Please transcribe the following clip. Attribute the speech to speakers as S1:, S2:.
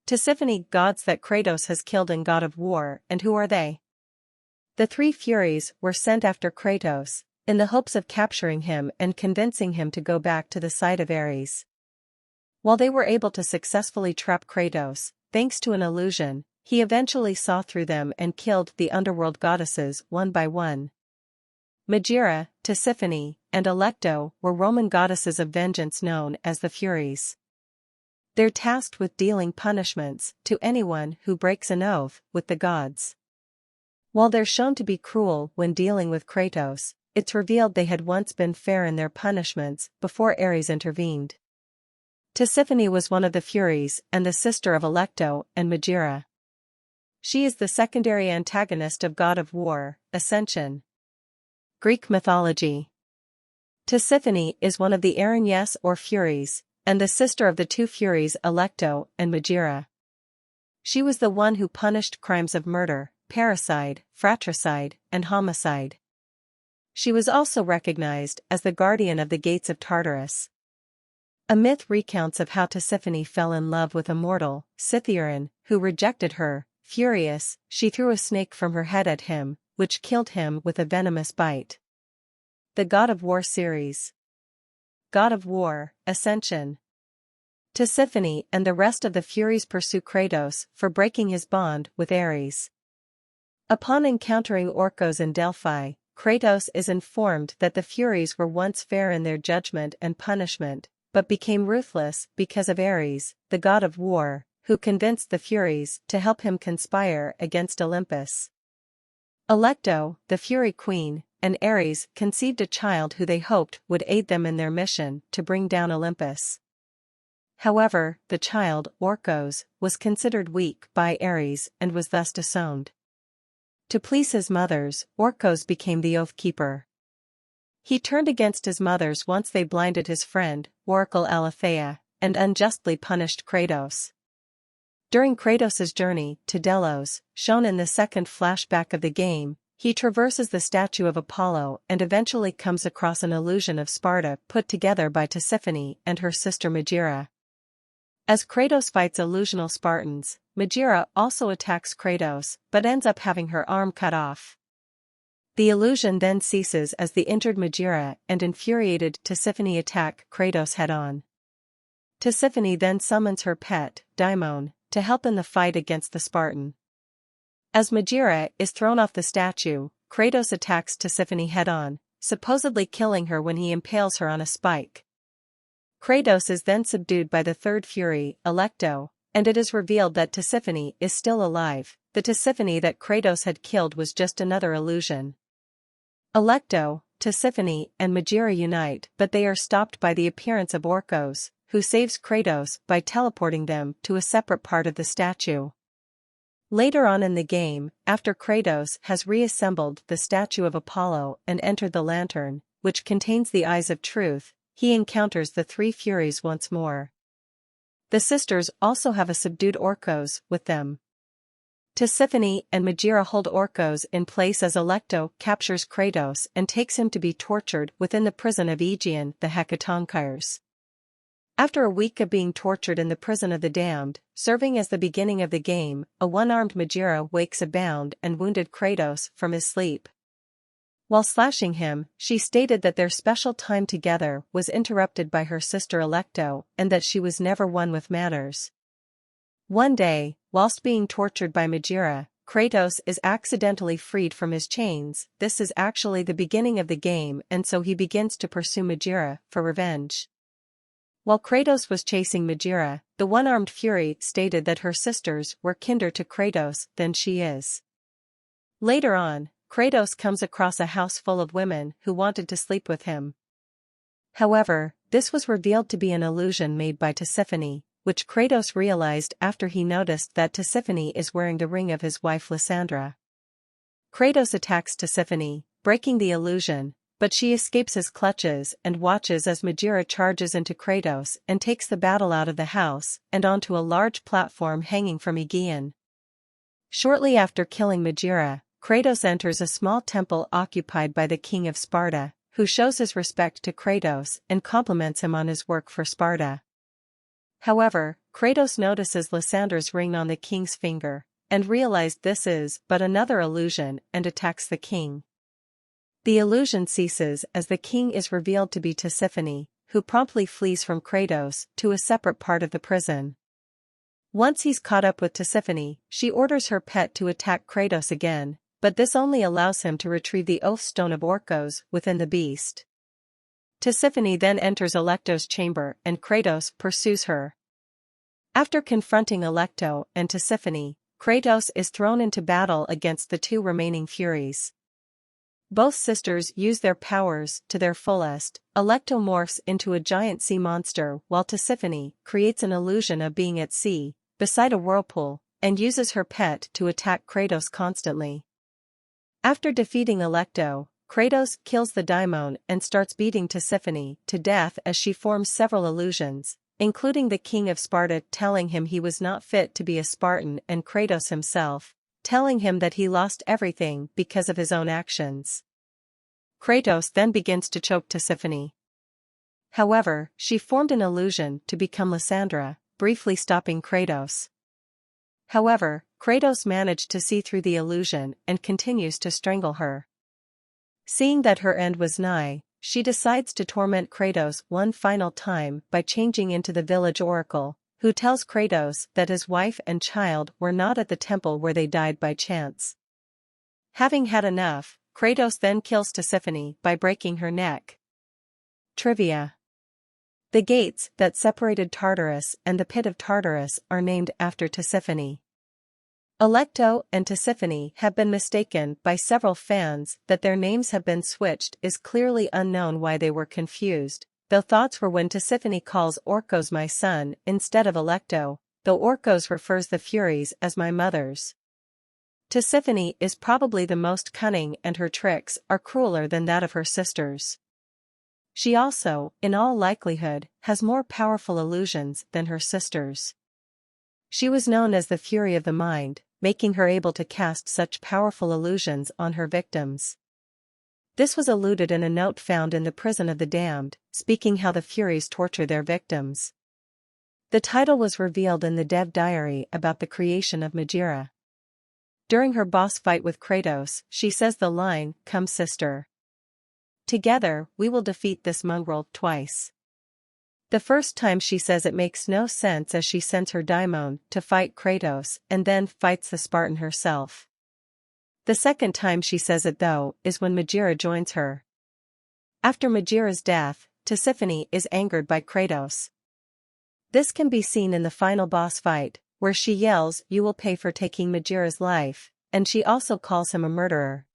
S1: Tisiphone, gods that Kratos has killed in God of War, and who are they? The three Furies were sent after Kratos, in the hopes of capturing him and convincing him to go back to the side of Ares. While they were able to successfully trap Kratos, thanks to an illusion, he eventually saw through them and killed the underworld goddesses one by one. Megaera, Tisiphone, and Alecto were Roman goddesses of vengeance known as the Furies. They're tasked with dealing punishments to anyone who breaks an oath with the gods. While they're shown to be cruel when dealing with Kratos, it's revealed they had once been fair in their punishments before Ares intervened. Tisiphone was one of the Furies and the sister of Alecto and Megaera. She is the secondary antagonist of God of War, Ascension. Greek mythology. Tisiphone is one of the Erinyes or Furies, and the sister of the two Furies Alecto and Megaera. She was the one who punished crimes of murder, parricide, fratricide, and homicide. She was also recognized as the guardian of the gates of Tartarus. A myth recounts of how Tisiphone fell in love with a mortal, Cithaeron, who rejected her. Furious, she threw a snake from her head at him, which killed him with a venomous bite. The God of War series. God of War, Ascension. Tisiphone and the rest of the Furies pursue Kratos for breaking his bond with Ares. Upon encountering Orcos in Delphi, Kratos is informed that the Furies were once fair in their judgment and punishment, but became ruthless because of Ares, the God of War, who convinced the Furies to help him conspire against Olympus. Alecto, the Fury Queen, and Ares conceived a child who they hoped would aid them in their mission to bring down Olympus. However, the child, Orcos, was considered weak by Ares and was thus disowned. To please his mothers, Orcos became the Oath Keeper. He turned against his mothers once they blinded his friend, Oracle Aletheia, and unjustly punished Kratos. During Kratos' journey to Delos, shown in the second flashback of the game, he traverses the statue of Apollo and eventually comes across an illusion of Sparta put together by Tisiphone and her sister Megaera. As Kratos fights illusional Spartans, Megaera also attacks Kratos but ends up having her arm cut off. The illusion then ceases as the injured Megaera and infuriated Tisiphone attack Kratos head-on. Tisiphone then summons her pet, Daimon, to help in the fight against the Spartan. As Megaera is thrown off the statue, Kratos attacks Tisiphone head-on, supposedly killing her when he impales her on a spike. Kratos is then subdued by the third Fury, Alecto, and it is revealed that Tisiphone is still alive. The Tisiphone that Kratos had killed was just another illusion. Alecto, Tisiphone, and Megaera unite, but they are stopped by the appearance of Orcos, who saves Kratos by teleporting them to a separate part of the statue. Later on in the game, after Kratos has reassembled the statue of Apollo and entered the lantern, which contains the eyes of truth, he encounters the three Furies once more. The sisters also have a subdued Orcos with them. Tisiphone and Megaera hold Orcos in place as Alecto captures Kratos and takes him to be tortured within the prison of Aegean, the Hecatonkires. After a week of being tortured in the prison of the damned, serving as the beginning of the game, a one-armed Megaera wakes a bound and wounded Kratos from his sleep. While slashing him, she stated that their special time together was interrupted by her sister Alecto and that she was never one with manners. One day, whilst being tortured by Megaera, Kratos is accidentally freed from his chains. This is actually the beginning of the game, and so he begins to pursue Megaera for revenge. While Kratos was chasing Megaera, the one-armed Fury stated that her sisters were kinder to Kratos than she is. Later on, Kratos comes across a house full of women who wanted to sleep with him. However, this was revealed to be an illusion made by Tisiphone, which Kratos realized after he noticed that Tisiphone is wearing the ring of his wife Lysandra. Kratos attacks Tisiphone, breaking the illusion, but she escapes his clutches and watches as Megaera charges into Kratos and takes the battle out of the house and onto a large platform hanging from Aegean. Shortly after killing Megaera, Kratos enters a small temple occupied by the king of Sparta, who shows his respect to Kratos and compliments him on his work for Sparta. However, Kratos notices Lysandra's ring on the king's finger, and realizes this is but another illusion and attacks the king. The illusion ceases as the king is revealed to be Tisiphone, who promptly flees from Kratos to a separate part of the prison. Once he's caught up with Tisiphone, she orders her pet to attack Kratos again, but this only allows him to retrieve the oath stone of Orcos within the beast. Tisiphone then enters Alecto's chamber and Kratos pursues her. After confronting Alecto and Tisiphone, Kratos is thrown into battle against the two remaining Furies. Both sisters use their powers to their fullest. Alecto morphs into a giant sea monster while Tisiphone creates an illusion of being at sea, beside a whirlpool, and uses her pet to attack Kratos constantly. After defeating Alecto, Kratos kills the daimon and starts beating Tisiphone to death as she forms several illusions, including the king of Sparta telling him he was not fit to be a Spartan and Kratos himself, telling him that he lost everything because of his own actions. Kratos then begins to choke Tisiphone. However, she formed an illusion to become Lysandra, briefly stopping Kratos. However, Kratos managed to see through the illusion and continues to strangle her. Seeing that her end was nigh, she decides to torment Kratos one final time by changing into the village oracle, who tells Kratos that his wife and child were not at the temple where they died by chance. Having had enough, Kratos then kills Tisiphone by breaking her neck. Trivia. The gates that separated Tartarus and the pit of Tartarus are named after Tisiphone. Alecto and Tisiphone have been mistaken by several fans that their names have been switched. Is clearly unknown why they were confused, though thoughts were when Tisiphone calls Orcos my son instead of Alecto, though Orcos refers the Furies as my mothers. Tisiphone is probably the most cunning and her tricks are crueler than that of her sisters. She also, in all likelihood, has more powerful illusions than her sisters. She was known as the Fury of the Mind, making her able to cast such powerful illusions on her victims. This was alluded in a note found in the Prison of the Damned, speaking how the Furies torture their victims. The title was revealed in the Dev Diary about the creation of Megaera. During her boss fight with Kratos, she says the line, "Come sister. Together, we will defeat this mongrel," twice. The first time she says it makes no sense as she sends her daimon to fight Kratos and then fights the Spartan herself. The second time she says it though is when Megaera joins her. After Megaera's death, Tisiphone is angered by Kratos. This can be seen in the final boss fight, where she yells, "You will pay for taking Megaera's life," and she also calls him a murderer,